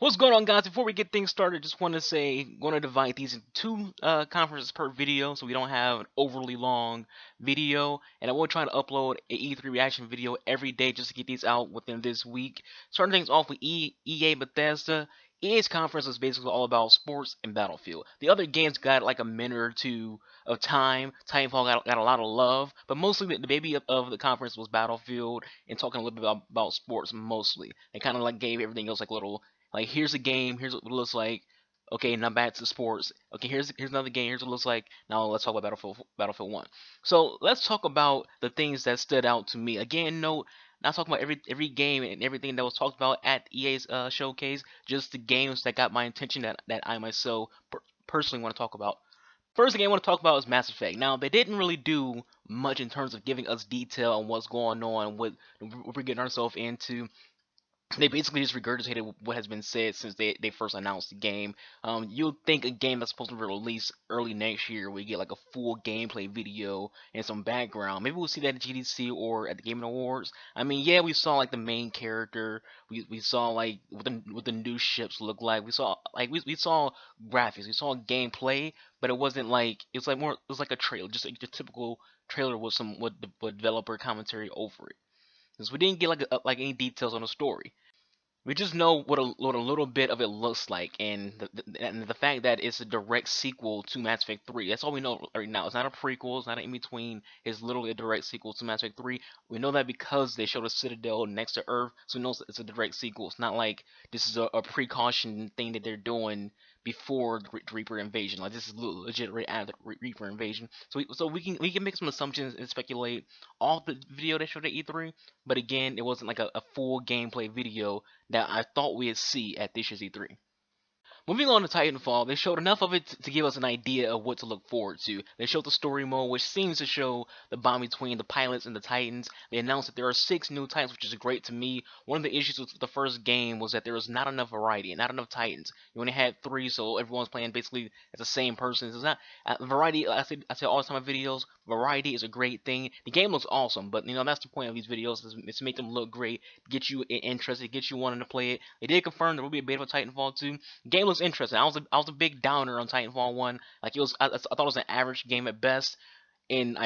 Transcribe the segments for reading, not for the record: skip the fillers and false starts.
What's going on, guys? Before we get things started, just want to say, going to divide these into two conferences per video, so we don't have an overly long video. And I will try to upload a E3 reaction video every day just to get these out within this week. Starting things off with EA and Bethesda. EA's conference is basically all about sports and Battlefield. The other games got like a minute or two of time. Titanfall got a lot of love, but mostly the baby of the conference was Battlefield and talking a little bit about sports mostly. They kind of like gave everything else like little like, here's a game, here's what it looks like. Okay, now back to sports. Okay, here's another game, here's what it looks like. Now let's talk about Battlefield 1. So let's talk about the things that stood out to me. Again, no, not talking about every game and everything that was talked about at EA's showcase, just the games that got my attention that I myself personally want to talk about. First thing I want to talk about is Mass Effect. Now, they didn't really do much in terms of giving us detail on what's going on, what we're getting ourselves into. They basically just regurgitated what has been said since they first announced the game. You'll think a game that's supposed to be released early next year, we get like a full gameplay video and some background. Maybe we'll see that at GDC or at the Gaming Awards. I mean, yeah, we saw like the main character. We saw like what the new ships look like. We saw we saw graphics. We saw gameplay, but it wasn't like it's like more. It was like a trailer, just like the typical trailer with some with developer commentary over it. Since we didn't get like any details on the story. We just know what a little bit of it looks like, and the fact that it's a direct sequel to Mass Effect 3. That's all we know right now. It's not a prequel. It's not an in between. It's literally a direct sequel to Mass Effect 3. We know that because they showed a Citadel next to Earth, so we know it's a direct sequel. It's not like this is a precaution thing that they're doing before the Reaper invasion. Like, this is legit right after the Reaper invasion. So we can make some assumptions and speculate off the video they showed at E3. But again, it wasn't like a full gameplay video that I thought we'd see at this year's E3. Moving on to Titanfall, they showed enough of it to give us an idea of what to look forward to. They showed the story mode, which seems to show the bond between the pilots and the Titans. They announced that there are 6 new Titans, which is great to me. One of the issues with the first game was that there was not enough variety, not enough Titans. You only had 3, so everyone's playing basically as the same person. It's not variety. I say all the time in my videos, variety is a great thing. The game looks awesome, but that's the point of these videos is to make them look great, get you interested, get you wanting to play it. They did confirm there will be a beta for Titanfall 2. The game looks interesting. I was a big downer on Titanfall 1. Like, it was, I thought it was an average game at best, and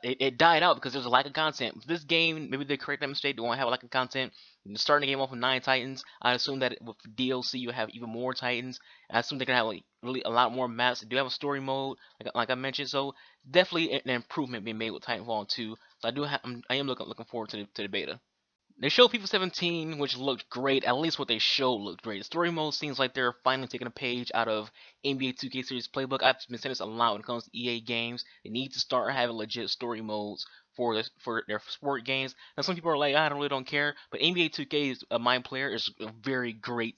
it died out because there's a lack of content. This game, maybe they correct that mistake. They won't have a lack of content. Starting the game off with 9 Titans, I assume that with DLC you have even more Titans. I assume they're gonna have like really a lot more maps. They do have a story mode, like I mentioned. So definitely an improvement being made with Titanfall 2. So I am looking forward to the beta. They showed FIFA 17, which looked great. At least what they showed looked great. The story mode seems like they're finally taking a page out of NBA 2K Series playbook. I've been saying this a lot when it comes to EA games. They need to start having legit story modes for their sport games. Now, some people are like, I really don't care, but NBA 2K's Mind Player is a very great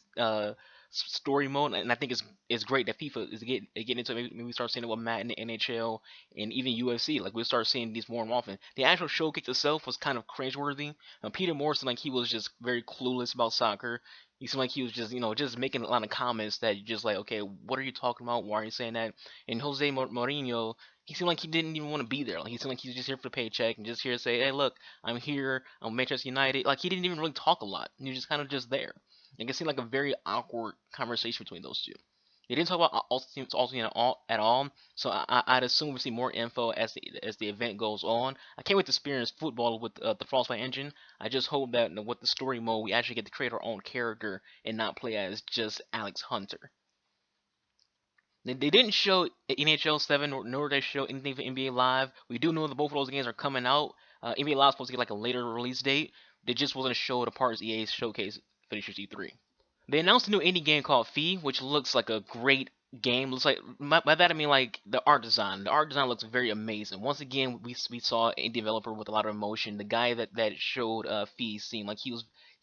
story mode, and I think it's great that FIFA is getting into it. Maybe we start seeing it with Madden, NHL, and even UFC. Like, we'll start seeing these more and more often. The actual showcase itself was kind of cringeworthy. Peter Morrison, like, he was just very clueless about soccer. He seemed like he was just, just making a lot of comments that you're just like, okay, what are you talking about? Why are you saying that? And Jose Mourinho, he seemed like he didn't even want to be there. Like, he seemed like he was just here for the paycheck and just here to say, hey, look, I'm here. I'm Manchester United. Like, he didn't even really talk a lot. He was just kind of just there. Like, it seemed like a very awkward conversation between those two. They didn't talk about Ultimate at all, so I'd assume we'll see more info as the event goes on. I can't wait to experience football with the Frostbite engine. I just hope that with the story mode, we actually get to create our own character and not play as just Alex Hunter. They didn't show NHL 7, nor did they show anything for NBA Live. We do know that both of those games are coming out. NBA Live is supposed to get like a later release date. They just wasn't showed a part of EA's showcase for this year's E3. They announced a new indie game called Fee, which looks like a great game. Looks like, by that I mean like the art design. The art design looks very amazing. Once again, we saw a developer with a lot of emotion. The guy that showed Fee seemed like he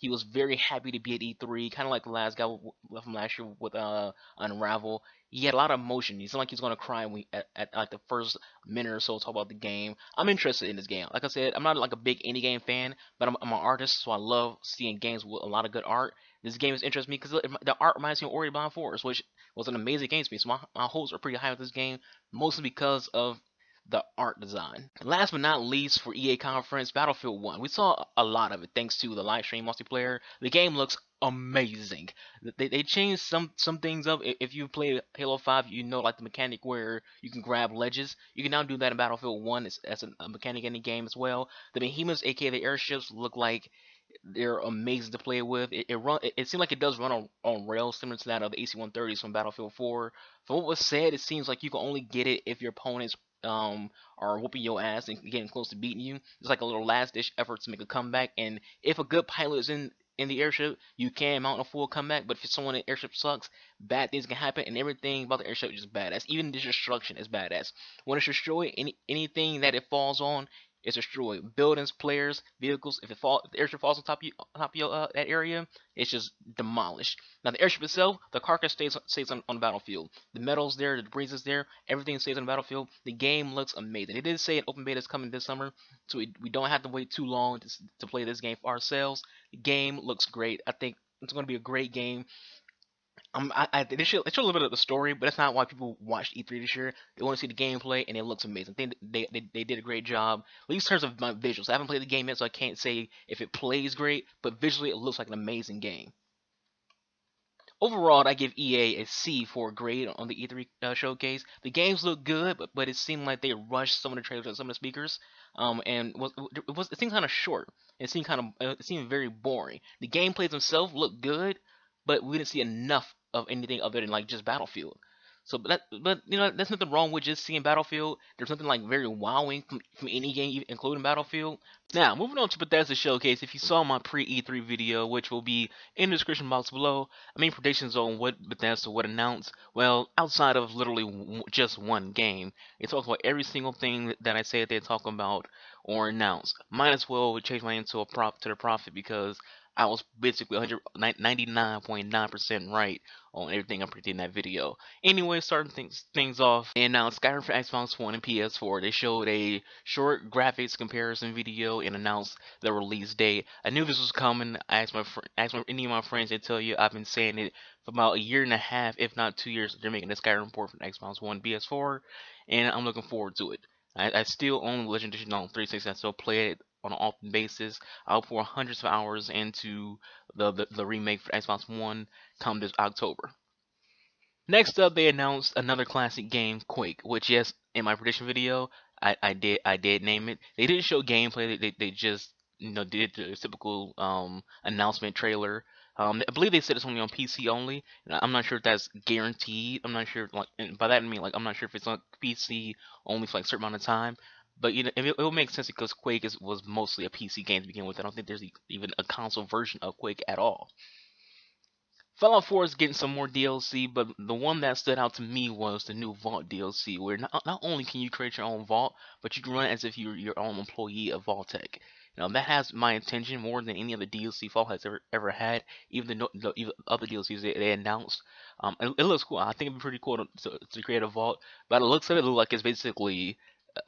was very happy to be at E3, kind of like the last guy from last year with Unravel. He had a lot of emotion. He seemed like he was gonna cry when at like the first minute or so talk about the game. I'm interested in this game. Like I said, I'm not like a big indie game fan, but I'm an artist, so I love seeing games with a lot of good art. This game is interesting me because the art reminds me of Ori Blind Forest, which was an amazing game to me. So my hopes are pretty high with this game, mostly because of the art design. And last but not least, for EA conference, Battlefield 1. We saw a lot of it thanks to the live stream multiplayer. The game looks amazing. They changed some things up. If you play Halo 5, you know like the mechanic where you can grab ledges. You can now do that in Battlefield 1 as a mechanic in the game as well. The behemoths, aka the airships, look like they're amazing to play with. It seems like it does run on rails, similar to that of the AC-130s from Battlefield 4. From what was said, it seems like you can only get it if your opponents are whooping your ass and getting close to beating you. It's like a little last ditch effort to make a comeback. And if a good pilot is in the airship, you can mount a full comeback. But if someone in the airship sucks, bad things can happen, and everything about the airship is just badass. Even the destruction is badass. When it's destroyed, anything that it falls on is destroyed. Buildings, players, vehicles. If the airship falls on top of your that area, it's just demolished. Now the airship itself, the carcass stays on the battlefield. The metal's there, the debris is there, everything stays on the battlefield. The game looks amazing. They did say an open beta is coming this summer, so we don't have to wait too long to play this game for ourselves. The game looks great. I think it's going to be a great game. They show a little bit of the story, but that's not why people watched E3 this year. They want to see the gameplay, and it looks amazing. I think they did a great job, at least in terms of my visuals. I haven't played the game yet, so I can't say if it plays great, but visually it looks like an amazing game. Overall, I give EA a C for a grade on the E3 showcase. The games look good, but it seemed like they rushed some of the trailers and some of the speakers. And it seemed kind of short. It seemed very boring. The gameplays themselves looked good, but we didn't see enough of anything other than like just Battlefield. So, but you know, there's nothing wrong with just seeing Battlefield. There's nothing like very wowing from any game, including Battlefield. Now, moving on to Bethesda Showcase. If you saw my pre-E3 video, which will be in the description box below, I mean predictions on what Bethesda would announce. Well, outside of literally just one game, they talk about every single thing that I say that they're talking about or announce. Might as well change my name to the prophet because I was basically 99.9% right on everything I predicted in that video. Anyway, starting things off, they announced Skyrim for Xbox One and PS4. They showed a short graphics comparison video and announced the release date. I knew this was coming. I asked any of my friends, they tell you I've been saying it for about a year and a half, if not 2 years. They're making the Skyrim port for Xbox One, PS4, and I'm looking forward to it. I still own Legend Edition on 360. I still play it on an often basis. I'll pour hundreds of hours into the remake for Xbox One come this October. Next up, they announced another classic game, Quake, which yes, in my prediction video, I did name it. They didn't show gameplay. They just did the typical announcement trailer. I believe they said it's only on PC only. I'm not sure if that's guaranteed. I'm not sure and by that I mean I'm not sure if it's on PC only for like a certain amount of time. But it will make sense because Quake was mostly a PC game to begin with. I don't think there's even a console version of Quake at all. Fallout 4 is getting some more DLC, but the one that stood out to me was the new Vault DLC, where not only can you create your own vault, but you can run it as if you're your own employee of Vault-Tec. That has my attention more than any other DLC Fallout has ever had. Even the other DLCs they announced, it looks cool. I think it'd be pretty cool to create a vault. But it looks like it's basically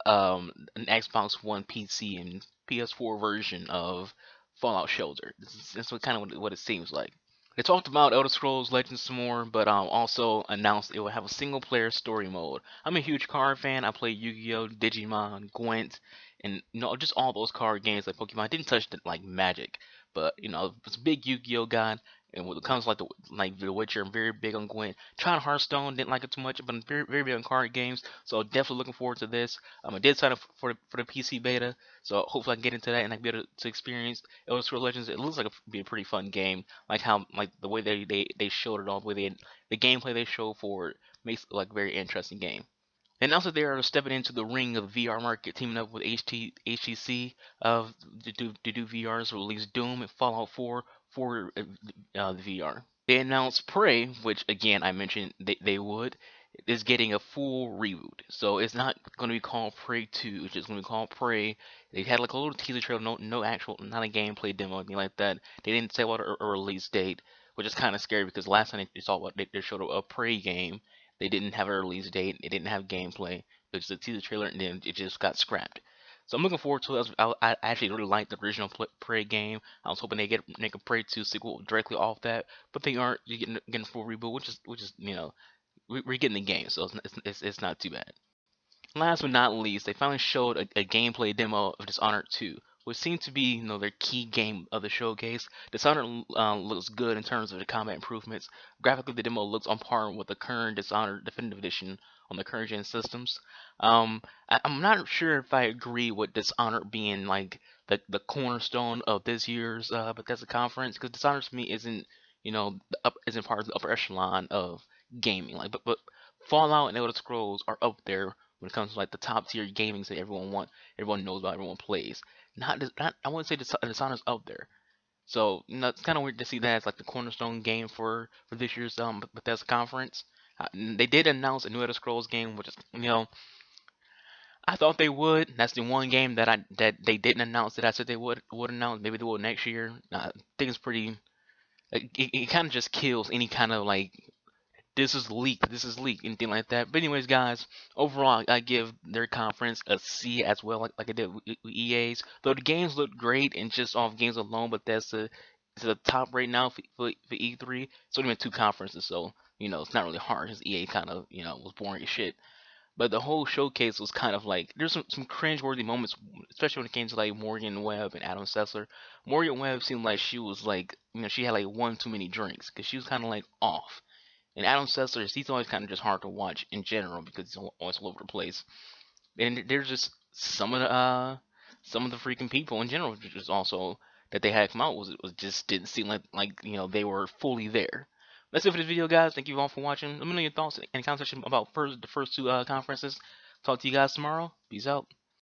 an Xbox One, PC, and PS4 version of Fallout Shelter. That's what it seems like. They talked about Elder Scrolls Legends some more, but also announced it will have a single-player story mode. I'm a huge card fan. I play Yu-Gi-Oh, Digimon, Gwent, and just all those card games like Pokemon. I didn't touch it like Magic, but I was a big Yu-Gi-Oh guy. And when it comes to the Witcher, I'm very big on Gwent. Tried Hearthstone, didn't like it too much, but I'm very very big on card games. So definitely looking forward to this. I did sign up for the PC beta, so hopefully I can get into that and I can be able to experience Elder Scrolls Legends. It looks like it'll be a pretty fun game. Like how the way they showed it all, the gameplay they showed for it makes it like a very interesting game. They announced that they are stepping into the ring of the VR market, teaming up with HTC to do VRs, release Doom and Fallout 4 for the VR. They announced Prey, which again I mentioned they would, is getting a full reboot. So it's not going to be called Prey 2, it's just going to be called Prey. They had like a little teaser trailer, no actual, not a gameplay demo, anything like that. They didn't say what a release date, which is kind of scary because last time they saw they showed a Prey game. They didn't have a release date. It didn't have gameplay. It was just a teaser trailer, and then it just got scrapped. So I'm looking forward to it. I actually really liked the original Prey game. I was hoping they make a Prey 2 sequel directly off that, but they aren't. You're getting a full reboot, which is we're getting the game, so it's not too bad. Last but not least, they finally showed a gameplay demo of Dishonored 2, which seemed to be their key game of the showcase. Dishonored looks good in terms of the combat improvements. Graphically, the demo looks on par with the current Dishonored Definitive Edition on the current gen systems. I'm not sure if I agree with Dishonored being like the cornerstone of this year's Bethesda conference, because Dishonored to me isn't isn't part of the upper echelon of gaming. Like, but Fallout and Elder Scrolls are up there when it comes to like the top tier gaming that everyone knows about, everyone plays. Not I wouldn't say Dishonored's up there. So it's kind of weird to see that as like the cornerstone game for this year's Bethesda conference. They did announce a new Elder Scrolls game, which is I thought they would. That's the one game that they didn't announce that I said they would announce. Maybe they will next year. I think it's pretty. It kind of just kills any kind of like this is leaked, anything like that. But anyways, guys, overall, I give their conference a C as well, like I did with EA's. Though the games look great and just off games alone, but that's the top right now for E3. It's only been two conferences, so it's not really hard. Because EA kind of was boring as shit. But the whole showcase was kind of like there's some cringe-worthy moments, especially when it came to like Morgan Webb and Adam Sessler. Morgan Webb seemed like she was like she had like one too many drinks because she was kind of like off. And Adam Sessler, he's always kind of just hard to watch in general because he's always all over the place. And there's just some of the freaking people in general, just also that they had come out was just didn't seem like they were fully there. That's it for this video, guys. Thank you all for watching. Let me know your thoughts in the comment section about the first two conferences. Talk to you guys tomorrow. Peace out.